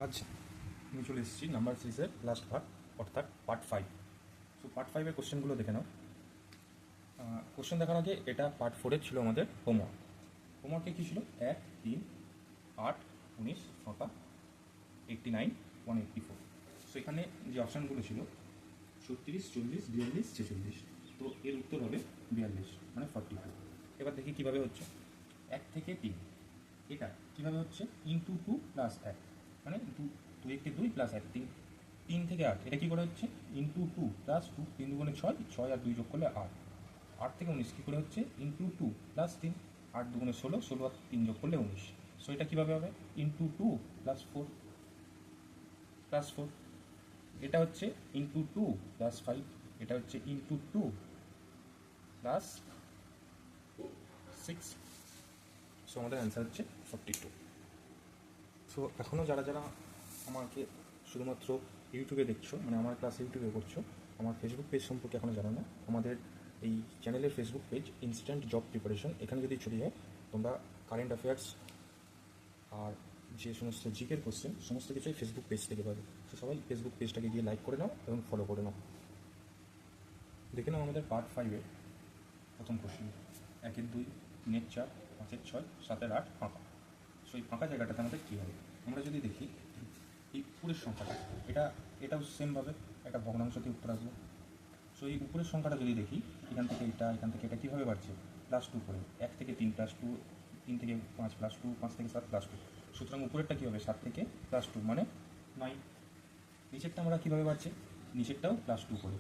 আজ আমি চলে এসেছি নাম্বার সিরিজের লাস্ট পার্ট, অর্থাৎ পার্ট 5। সো পার্ট 5-এর কোশ্চেনগুলো দেখে নাও। কোশ্চেন দেখার আগে এটা পার্ট 4-এর ছিল আমাদের হোমওয়ার্ক। হোমওয়ার্কে কী ছিল? 1, 3, 8, 19, ফাঁকা 89, 184। সো এখানে যে অপশানগুলো ছিল 36, 40, 42, 46। তো এর উত্তর হবে 42, মানে 44। এবার দেখি কীভাবে হচ্ছে। 1 থেকে 3 এটা কীভাবে হচ্ছে? ইন্টু 2 প্লাস 1, মানে 2 1 2 প্লাস 1 3। 3 থেকে 8 এটা কী করে হচ্ছে? ইন্টু 2 প্লাস 2, 3 দুগুণে 6, 6 আর 2 যোগ করলে 8। 8 থেকে 19 কী করে হচ্ছে? ইন্টু 2 প্লাস 3, 8 দুগুণে 16, 16 আর 3 যোগ করলে 19। সো এটা কীভাবে হবে? Into 2 plus 4 plus 4। এটা হচ্ছে ইন্টু 2 প্লাস 5, এটা হচ্ছে ইন্টু 2 প্লাস 6। সো আমাদের অ্যান্সার হচ্ছে 42। সো এখনও যারা যারা আমাকে শুধুমাত্র ইউটিউবে দেখছো, মানে আমার ক্লাস ইউটিউবে করছো, আমার ফেসবুক পেজ সম্পর্কে এখনও জানো না, আমাদের এই চ্যানেলের Facebook page instant job preparation. এখানে যদি চলে যায় তোমরা কারেন্ট অ্যাফেয়ার্স আর যে সমস্ত জিকের কোশ্চেন সমস্ত কিছুই ফেসবুক পেজ থেকে পাবে। তো সবাই ফেসবুক পেজটাকে গিয়ে লাইক করে নাও এবং ফলো করে নাও। দেখে নাও আমাদের পার্ট 5-এর প্রথম কোশ্চেন। 1-এর 2, 3-এর 4, 5-এর 6, 7-এর 8 ফাঁকা। সো এই ফাঁকা জায়গাটাতে আমাদের কী হবে? আমরা যদি দেখি এই উপরের সংখ্যাটা, এটাও সেমভাবে একটা ভগ্নাংশ দিয়ে উত্তর আসবে। সো এই উপরের সংখ্যাটা যদি দেখি, এখান থেকে এটা কীভাবে বাড়ছে? +2 করে। 1 থেকে 3 +2, 3 থেকে 5 +2, 5 থেকে 7 +2। সুতরাং উপরেরটা কী হবে? 7 থেকে +2 মানে 9। নিচেরটা আমরা কীভাবে বাড়ছে? নিচেরটাও +2 করে।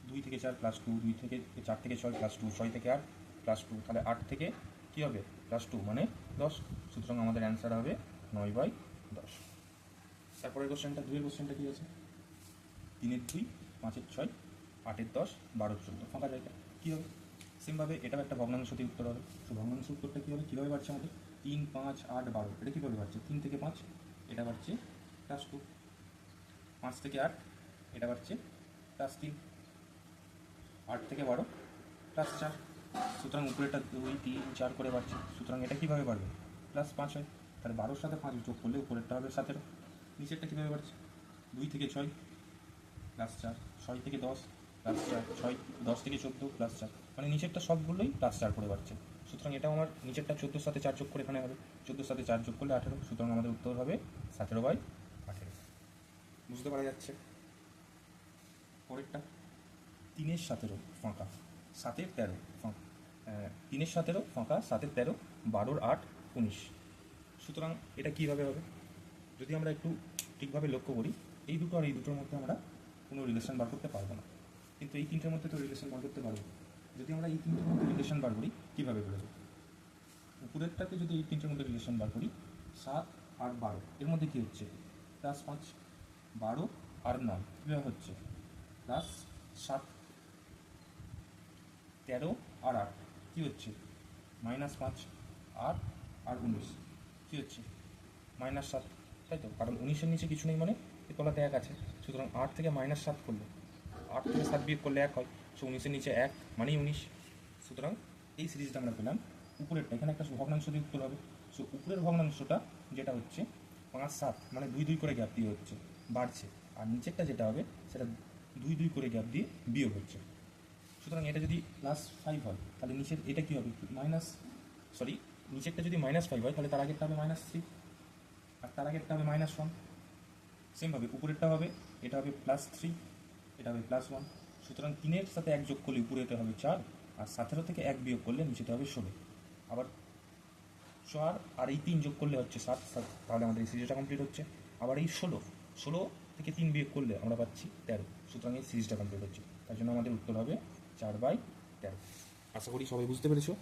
2 থেকে 4 +2, 2 থেকে 4 থেকে 6 +2, 6 থেকে 8 +2, তাহলে 8 থেকে কী হবে? +2 মানে 10। সুতরাং আমাদের অ্যান্সার হবে 9/10। তারপরের কোশ্চেনটা, 2-এর কোশ্চেনটা কী আছে? 3-এর 2, 5-এর 6, 8-এর 10, 12-এর 14 ফাঁকা জায়গা। কী হবে? সেমভাবে এটাও একটা ভগ্নাংশ দিয়ে উত্তর হবে। তো ভগ্নাংশ উত্তরটা কী হবে? কীভাবে বাড়ছে আমাদের? 3, 5, 8, 12 এটা কীভাবে বাড়ছে? 3 থেকে 5 এটা বাড়ছে +2, 5 থেকে 8 এটা বাড়ছে +3, 8 থেকে 12 +4। সুতরাং উপরেটা 2, 3, 4 করে বাড়ছে। সুতরাং এটা কীভাবে বাড়বে? +5 হয়। তাহলে 12-র সাথে 5 যোগ করলে উপরেরটা হবে 17। নিচেরটা কীভাবে বাড়ছে? 2 থেকে 6 +4, 6 থেকে 10 +4, 6, 10 থেকে 14 +4, মানে নিচেরটা সবগুলোই +4 করে বাড়ছে। সুতরাং এটা আমার নিচেরটা 14-র সাথে 4 যোগ করে এখানে হবে, 14-র সাথে 4 যোগ করলে 18। সুতরাং আমাদের উত্তর হবে 17/18। বুঝতে পারা যাচ্ছে? পরেরটা 3-এর 17 ফাঁকা, 7-এর 13 ফাঁকা, 3-এর 17 ফাঁকা, 7-এর 13, 12-র 8, 19। সুতরাং এটা কীভাবে হবে? যদি আমরা একটু ঠিকভাবে লক্ষ্য করি, এই দুটো আর এই দুটোর মধ্যে আমরা কোনো রিলেশন বার করতে পারবো না, কিন্তু এই তিনটের মধ্যে তো রিলেশন বার করতে পারবো। যদি আমরা এই তিনটের মধ্যে রিলেশন বার করি, কীভাবে বেরোবে? উপরেরটাতে যদি এই তিনটের মধ্যে রিলেশন বার করি, 7 আর 12 এর মধ্যে কী হচ্ছে? +5, 12 আর 9 কীভাবে হচ্ছে? +7, 13 আর 8 কী হচ্ছে? -5, 8 আর 19 কী হচ্ছে? -7, তাই তো? কারণ 19-এর নিচে কিছু নেই, মানে এ তলাতে 1 আছে। সুতরাং 8 থেকে -7 করলে, 8 থেকে 7 বিয়োগ করলে 1 হয়। সো 19-এর নিচে 1 মানেই 19। সুতরাং এই সিরিজটা আমরা পেলাম। উপরেরটা এখানে একটা ভগ্নাংশ দিয়ে উত্তর হবে। সো উপরের ভগ্নাংশটা যেটা হচ্ছে 5, 7 মানে 2, 2 করে গ্যাপ দিয়ে হচ্ছে, বাড়ছে। আর নিচেরটা যেটা হবে সেটা 2, 2 করে গ্যাপ দিয়ে বিয়োগ হচ্ছে। সুতরাং এটা যদি +5 হয়, তাহলে নিচের এটা কী হবে? নিচেরটা যদি -5 হয়, তাহলে তার আগেরটা হবে -3, আর তার আগেরটা হবে -1। সেমভাবে উপরেরটা হবে, এটা হবে +3, এটা হবে +1। সুতরাং 3-এর সাথে 1 যোগ করলে উপরে এটা হবে 4, আর 17 থেকে 1 বিয়োগ করলে নিচেতে হবে 16। আবার 4 আর এই 3 যোগ করলে হচ্ছে 7, তাহলে আমাদের এই সিরিজটা কমপ্লিট হচ্ছে। আবার এই 16 থেকে 3 বিয়োগ করলে আমরা পাচ্ছি 13। সুতরাং এই সিরিজটা কমপ্লিট হচ্ছে। তার জন্য আমাদের উত্তর হবে 4/13। আশা করি সবাই বুঝতে পেরেছো।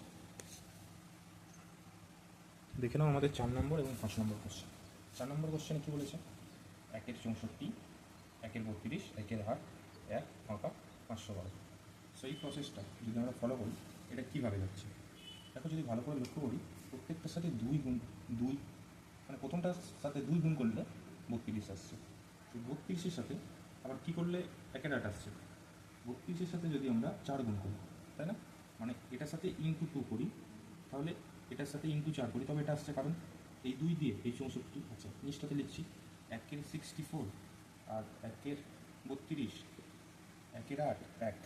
দেখে নাও আমাদের 4 নম্বর এবং 5 নম্বর কোশ্চেন। 4 নম্বর কোশ্চেনে কী বলেছে? 1-এর 64, 1-এর 32, 1-এর 8, 1 ফাঁকা 512। সো এই প্রসেসটা যদি আমরা ফলো করি, এটা কীভাবে যাচ্ছে দেখো। যদি ভালো করে লক্ষ্য করি, প্রত্যেকটার সাথে 2 গুণ 2, মানে প্রথমটার সাথে 2 গুণ করলে 32 আসছে। তো 32-এর সাথে আবার কী করলে 1-এর 8 আসছে। 32-এর সাথে যদি আমরা 4 গুণ করি, তাই না? মানে এটার সাথে *2 করি, তাহলে এটার সাথে *4 করি, তবে এটা আসছে। কারণ এই 2 দিয়ে এই 64, আচ্ছা জিনিসটাতে লিখছি 1-এর 64 আর 1-এর 32, 1-এর 8, 1।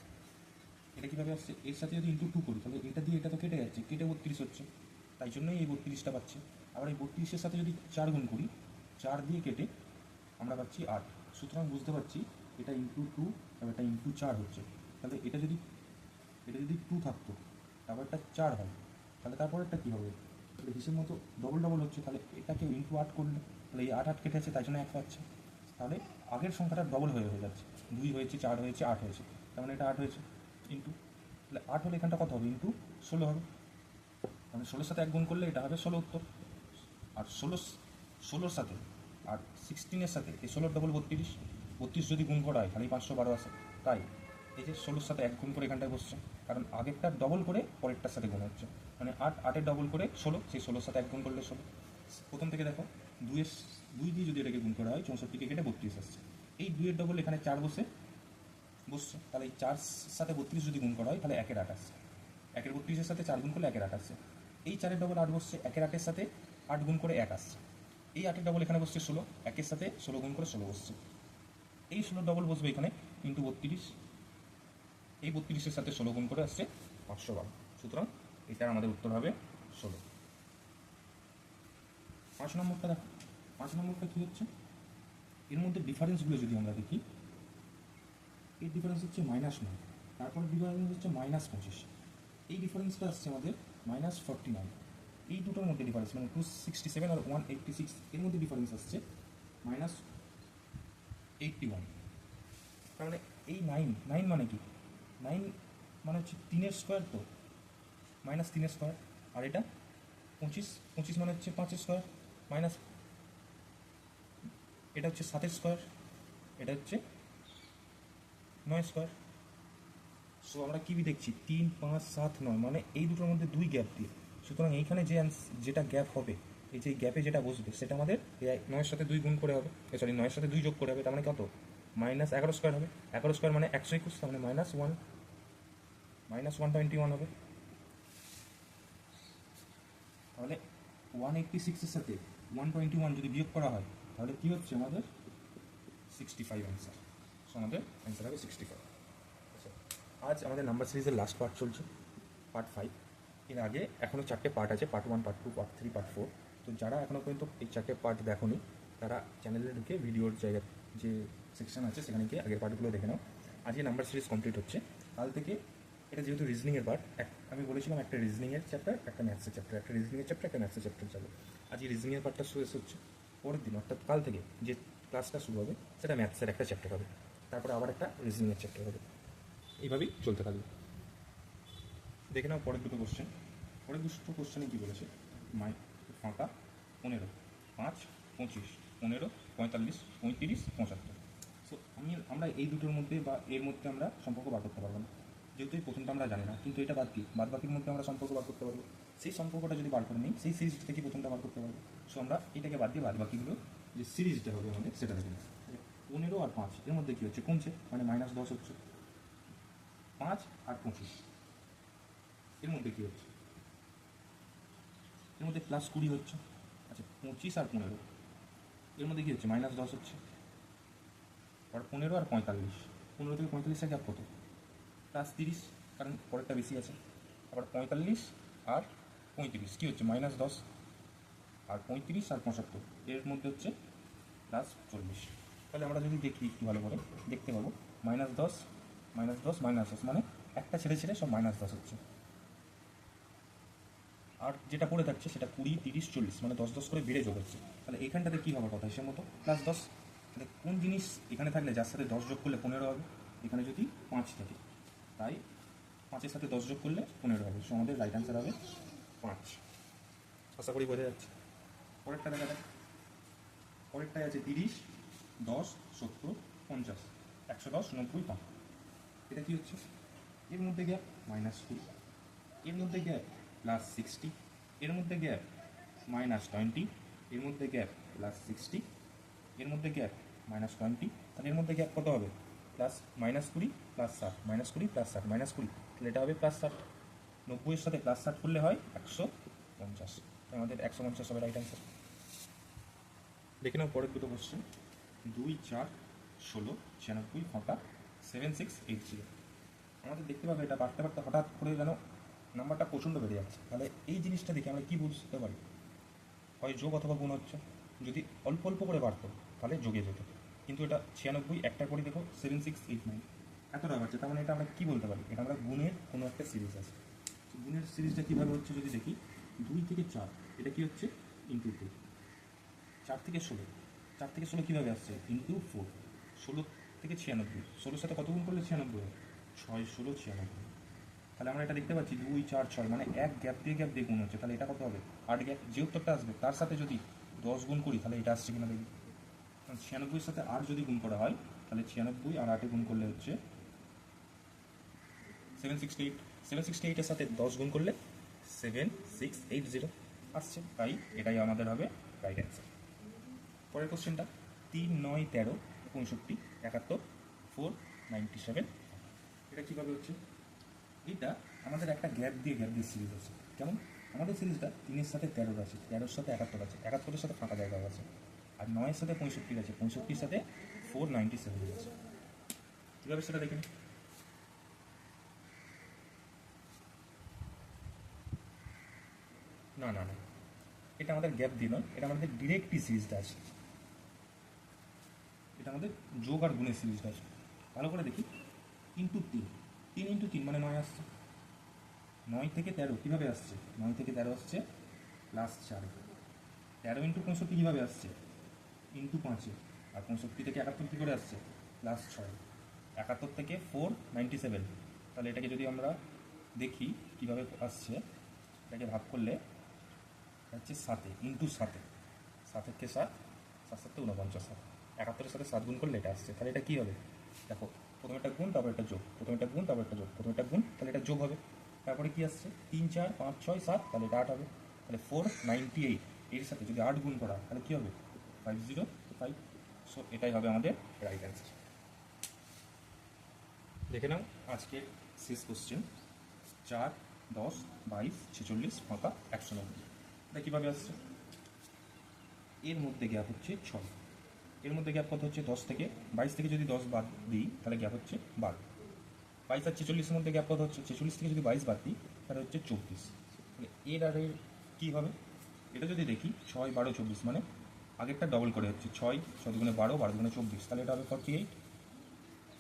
এটা কীভাবে আসছে? এর সাথে যদি ইন্টু 2 করি তাহলে এটা দিয়ে এটা তো কেটে যাচ্ছে, কেটে 32 হচ্ছে, তাই জন্যই এই 32টা পাচ্ছি। আবার এই 32-এর সাথে যদি 4 গুণ করি, 4 দিয়ে কেটে আমরা পাচ্ছি 8। সুতরাং বুঝতে পারছি এটা ইন্টু 2 আর এটা ইন্টু 4 হচ্ছে। তাহলে এটা যদি 2 থাকতো, তারপরটা 4 হয়, তাহলে তারপরেরটা কী হবে? তাহলে হিসেব মতো ডবল ডবল হচ্ছে, তাহলে এটাকে ইন্টু 8 করলে তাহলে এই 8 কেটে আছে, তাই জন্য 1 পাচ্ছে। তাহলে আগের সংখ্যাটা ডবল হয়ে যাচ্ছে, 2 হয়েছে, 4 হয়েছে, 8 হয়েছে, তার মানে এটা 8 হয়েছে ইন্টু, তাহলে 8 হলে এখানটা কত হবে? ইন্টু 16 হবে। মানে 16-এর সাথে 1 গুণ করলে এটা হবে 16 উত্তর। আর 16-র সাথে আর 16-এর সাথে এই 16 ডবল 32, 32 যদি গুণ করা হয় তাহলে 512 আসে। তাই এই যে 16-র সাথে 1 গুণ করে এখানটায় বসছে, কারণ আগেরটার ডবল করে পরেরটার সাথে গুণ হচ্ছে, মানে 8-8-এর ডবল করে 16, সেই 16-র সাথে 1 গুণ করলে 16। প্রথম থেকে দেখো 2 দিয়ে যদি এটাকে গুণ করা হয় 64-কে কেটে 32 আসছে। এই 2-এর ডবল এখানে 4 বসছে, তাহলে এই 4-এর সাথে 32 যদি গুণ করা হয় তাহলে 1-এর 8 আসছে। 1-এর 32-এর সাথে 4 গুণ করলে 1-এর 8 আসছে। এই 4-এর ডবল 8 বসছে, 1-এর 8-এর সাথে 8 গুণ করে 1 আসছে। এই 8-এর ডবল এখানে বসছে 16, 1-এর সাথে 16 গুণ করে 16 বসছে। এই 16 ডবল বসবে এখানে ইন্টু 32, এই 32-এর সাথে 16 গুণ করে আসছে 512। সুতরাং এটার আমাদের উত্তর হবে 16। 5 নম্বরটা দেখো, 5 নম্বরটা কী হচ্ছে? এর মধ্যে ডিফারেন্সগুলো যদি আমরা দেখি, এর ডিফারেন্স হচ্ছে -9, তারপর ডিফারেন্স হচ্ছে -25, এই ডিফারেন্সটা আসছে আমাদের -49। এই দুটোর মধ্যে ডিফারেন্স মানে 267 আর 186, এর মধ্যে ডিফারেন্স আসছে -81। তার মানে এই 9 মানে কি? 9 মানে হচ্ছে 3-এর স্কোয়ার, তো -3-এর স্কোয়ার। আর এটা 25 মানে হচ্ছে 5-এর স্কোয়ার, মাইনাস এটা হচ্ছে 7-এর স্কোয়ার, এটা হচ্ছে 9 স্কোয়ার। সো আমরা কী দেখছি? 3, 5, 7, 9, মানে এই দুটোর মধ্যে 2 গ্যাপ দিয়ে। সুতরাং এইখানে যেটা গ্যাপ হবে, এই যে গ্যাপে যেটা বসবে সেটা আমাদের 9-এর সাথে 2 গুণ করে হবে, 9-এর সাথে 2 যোগ করে হবে, তার মানে কত? -11 স্কোয়ার হবে। 11 স্কোয়ার মানে 121, তার মানে -121 হবে। তাহলে 186-এর সাথে 121 যদি বিয়োগ করা হয় তাহলে কী হচ্ছে আমাদের? 65 অ্যান্সার। সো আমাদের অ্যান্সার হবে 65। আচ্ছা, আজ আমাদের নাম্বার সিরিজের লাস্ট পার্ট চলছে, পার্ট 5। এর আগে এখনও 4টে পার্ট আছে, পার্ট 1, পার্ট 2, পার্ট 3, পার্ট 4। তো যারা এখনও পর্যন্ত এই 4টে পার্ট দেখোনি তারা চ্যানেলে ঢুকে ভিডিওর জায়গায় যে সেকশন আছে সেখানে গিয়ে আগের পার্টগুলো দেখে নাও। আজকে নাম্বার সিরিজ কমপ্লিট হচ্ছে। কাল থেকে এটা যেহেতু রিজনিংয়ের পার্ট, আমি বলেছিলাম একটা রিজনিংয়ের চ্যাপ্টার, একটা ম্যাথসের চ্যাপ্টার, একটা রিজনিংয়ের চ্যাপ্টার, একটা ম্যাথসের চ্যাপ্টার যাবে। আজকে রিজনিংয়ের পার্টটা শেষ হচ্ছে, পরের দিন অর্থাৎ কাল থেকে যে ক্লাসটা শুরু হবে সেটা ম্যাথসের একটা চ্যাপ্টার হবে, তারপরে আবার একটা রিজনিংয়ের চ্যাপ্টার হবে, এইভাবেই চলতে থাকবে। দেখে নাও পরের দুটো কোশ্চেন। পরের দুটো কোশ্চেনে কী বলেছে? ফাঁকা 15, 5, 25, 15, 45, 35, 75। সো আমরা এই দুটোর মধ্যে বা এর মধ্যে আমরা সম্পর্ক বার করতে পারবো না, যেহেতু এই প্রথমটা আমরা জানি না, কিন্তু এটা বাদ বাকির মধ্যে আমরা সম্পর্ক বার করতে পারবো। সেই সম্পর্কটা যদি বার করে নিই, সেই সিরিজ থেকে প্রথমটা বার করতে পারবো। সো আমরা এটাকে বাদ দিয়ে বাদ বাকিগুলো যে সিরিজটা হবে আমাদের সেটা দেখে নিই। 15 আর 5 এর মধ্যে কী হচ্ছে? কমছে, মানে -10 হচ্ছে। 5 আর 25 এর মধ্যে কী হচ্ছে? এর মধ্যে +20 হচ্ছে। আচ্ছা, 25 আর 15 এর মধ্যে কী হচ্ছে? -10 হচ্ছে। আর 15 আর 45, 15 থেকে 45-এর গ্যাপ কত? +30, কারণ পরেরটা বেশি আছে। আবার 45 আর 35 কী হচ্ছে? -10। আর 35 আর 75 এর মধ্যে হচ্ছে +40। তাহলে আমরা যদি দেখি একটু ভালো করে দেখতে পাবো -10, -10, -10, মানে একটা ছেড়ে ছেড়ে সব -10 হচ্ছে। আর যেটা পড়ে থাকছে সেটা 20, 30, 40, মানে 10 করে বেড়ে যোগ হচ্ছে। তাহলে এইখানটাতে কী হওয়ার কথা? হিসেব মতো +10। তাহলে কোন জিনিস এখানে থাকলে যার সাথে 10 যোগ করলে 15 হবে? এখানে যদি 5 থাকে, তাই 5-এর সাথে 10 যোগ করলে 15 হবে। সো আমাদের রাইট অ্যান্সার হবে 5। আশা করি বোঝা যাচ্ছে। পরেরটা দেখা যাক। পরেরটায় আছে 30, 10, 70, 50, 110, 90, 5। এটা কী হচ্ছে? এর মধ্যে গ্যাপ -20, এর মধ্যে গ্যাপ +60, এর মধ্যে গ্যাপ -20, এর মধ্যে গ্যাপ +60, এর মধ্যে গ্যাপ -20, তাহলে এর মধ্যে গ্যাপ কত হবে? -20, +60, -20, +60, -20, তাহলে এটা হবে +60। 90-এর সাথে +60 করলে হয় 150, আমাদের 150 হবে রাইট অ্যান্সার। দেখে নাও পরের দুটো কোশ্চেন। 2, 4, 16, 96, ফাঁকা 7680। আমাদের দেখতে পাবে এটা বাড়তে বাড়তে হঠাৎ করে যেন নাম্বারটা প্রচণ্ড বেড়ে যাচ্ছে। তাহলে এই জিনিসটা দেখে আমরা কী বুঝতে পারি? হয় যোগ অথবা গুণ হচ্ছে। যদি অল্প অল্প করে বাড়তো তাহলে যোগে যেত, কিন্তু এটা 96 একটা করে দেখো 7689 এতটা বাড়ছে। তার মানে এটা আমরা কী বলতে পারি? এটা আমরা গুণের কোনো একটা সিরিজ আছে। গুণের সিরিজটা কীভাবে হচ্ছে যদি দেখি, 2 থেকে 4 এটা কি হচ্ছে ইন্টু 2, 4 থেকে 16, 4 থেকে 16 কীভাবে আসছে ইন্টু 4, 16 থেকে 96, 16 সাথে কত গুণ করলে 96 হয়? 6, 16, 96। তাহলে আমরা এটা দেখতে পাচ্ছি 2, 4, 6 মানে এক গ্যাপ দিয়ে গুণ হচ্ছে। তাহলে এটা কত হবে? 8 গ্যাপ। যে উত্তরটা আসবে তার সাথে যদি 10 গুণ করি তাহলে এটা আসছে কিনা দেখি। 96 সাথে 8 যদি গুণ করা হয় তাহলে 96 আর 8 গুণ করলে হচ্ছে 768, 768 এর সাথে 10 গুণ করলে 7680 আসছে। তাই এটাই আমাদের হবে রাইট অ্যান্সার। পরের কোশ্চেনটা 3, 9, 13, 65, 71, 497। এটা কীভাবে হচ্ছে? এটা আমাদের একটা গ্যাপ দিয়ে সিরিজ আছে। কেমন? আমাদের সিরিজটা 3-এর সাথে 13 আছে, 13-এর সাথে 71 আছে, 71-এর সাথে ফাঁকা জায়গা আছে, আর 9-এর সাথে 65 আছে, 65-এর সাথে 497 আছে। কীভাবে সেটা দেখে নিই। না না না, এটা আমাদের গ্যাপ দিয়ে নয়, এটা আমাদের ডিরেক্টই সিরিজটা আছে। এটা আমাদের যোগ আর গুণের সিরিজটা আছে। ভালো করে দেখি, ইন্টু 3, 3 ইন্টু 3 মানে 9 আসছে। 9 থেকে 13 কীভাবে আসছে? 9 থেকে 13 আসছে প্লাস 4, 13 ইন্টু 65 কীভাবে আসছে? ইন্টু 5, আর 65 থেকে 71 কী করে আসছে? প্লাস 6, 71 থেকে 497। তাহলে এটাকে যদি আমরা দেখি কীভাবে আসছে, এটাকে ভাগ করলে হচ্ছে 7 ইন্টু 7, 7 থেকে 7, 7 7 49, 71-এর সাথে 7 গুণ করলে এটা আসছে। তাহলে এটা কী হবে? দেখো, প্রথমে একটা গুণ, তারপর একটা যোগ, প্রথমে একটা গুণ, তারপর একটা যোগ, প্রথমে একটা গুণ, তাহলে এটা যোগ হবে। তারপরে কি আসছে? 3, 4, 5, 6, 7, তাহলে এটা 8 হবে। তাহলে 498 এর সাথে যদি 8 গুণ করা তাহলে কী হবে? 505। সো এটাই হবে আমাদের রাইট অ্যান্সার। দেখে নাও আজকে শেষ কোশ্চেন। 4, 10, 22, 46, ফাঁকা 190। এটা কীভাবে আসছে? এর মধ্যে গ্যাপ হচ্ছে 6, এর মধ্যে গ্যাপ কত হচ্ছে? 10 থেকে 22 থেকে যদি 10 বাদ দিই তাহলে গ্যাপ হচ্ছে 12। 22 আর 46-এর মধ্যে গ্যাপ কত হচ্ছে? 46 থেকে যদি 22 বাদ দিই তাহলে হচ্ছে 24। তাহলে এর আর এর কী হবে? এটা যদি দেখি 6, 12, 24 মানে আগেরটা ডবল করে হচ্ছে 6, 6 দুগুণে 12, 12 দুগুণে 24, তাহলে এটা হবে 48,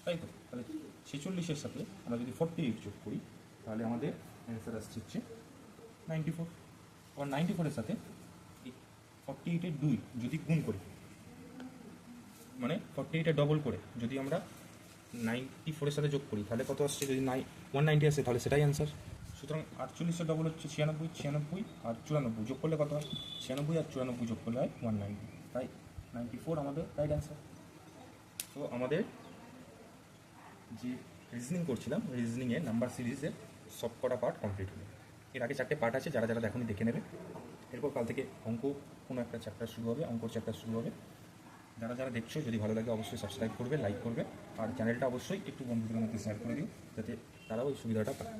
তাই তো? তাহলে 46-এর সাথে আমরা যদি 48 যোগ করি তাহলে আমাদের অ্যান্সার আসছে হচ্ছে 94। আবার 94-এর সাথে এই 48-এর 2 যদি গুণ করি, মানে 48-এর ডবল করে যদি আমরা 94-এর সাথে যোগ করি তাহলে কত আসছে? যদি 190 আসে তাহলে সেটাই অ্যান্সার। সুতরাং 48-এর ডবল হচ্ছে 96, 96 আর 94 যোগ করলে কত হয়? 96 আর 94 যোগ করলে হয় 190, তাই 94 আমাদের রাইট অ্যান্সার। তো আমাদের যে রিজনিং করছিলাম, রিজনিংয়ে নাম্বার সিরিজের সব কটা পার্ট কমপ্লিট হলো। এর আগে 4টে পার্ট আছে, যারা যারা দেখোনি দেখে নেবে। এরপর কাল থেকে অঙ্ক কোনো একটা চ্যাপ্টার শুরু হবে, অঙ্কর চ্যাপ্টার শুরু হবে। যারা যারা দেখছো যদি ভালো লাগে অবশ্যই সাবস্ক্রাইব করবে, লাইক করবে, আর চ্যানেলটা অবশ্যই একটু বন্ধুদের মধ্যে শেয়ার করে দিও যাতে তারাও এই সুবিধাটা পায়।